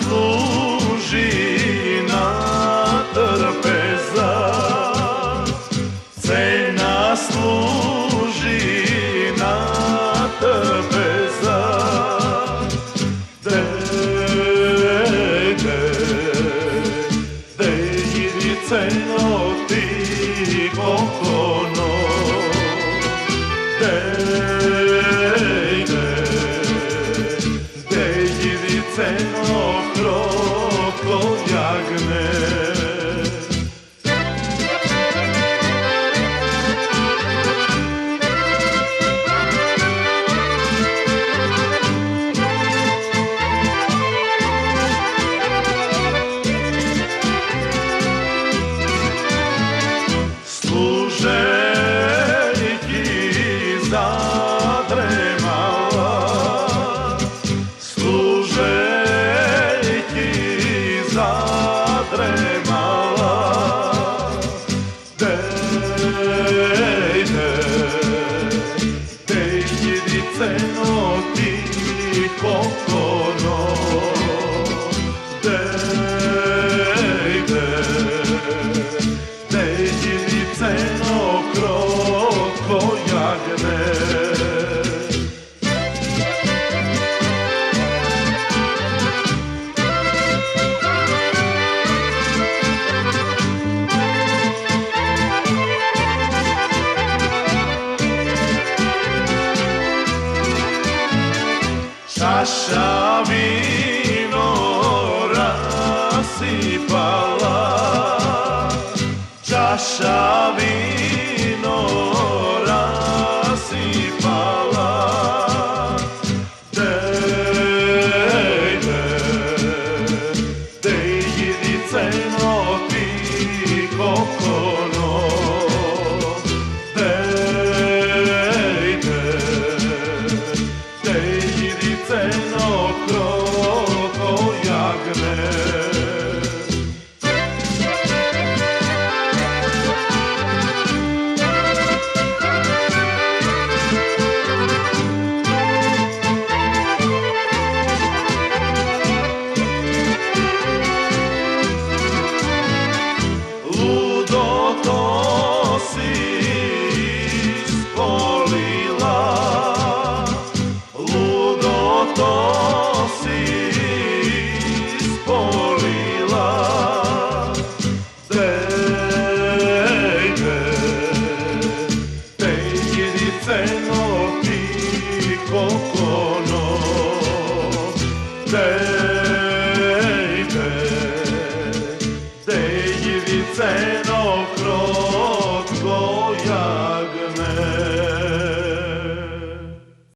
služi na trpeza, cena služi na trpeza. Idi ceno ti kokono, idi ceno kroko jagne. Služeljki zadremala, služeljki zadremala. Idi ceno ti kokono, idi ceno kroko jagne. Čaša vino rasipala, čaša vino rasipala. Idi ceno ti kokono, idi ceno kroko jagne. Ludo to si ispolila, ludo to si ispolila. Idi ceno ti kokono, idi ceno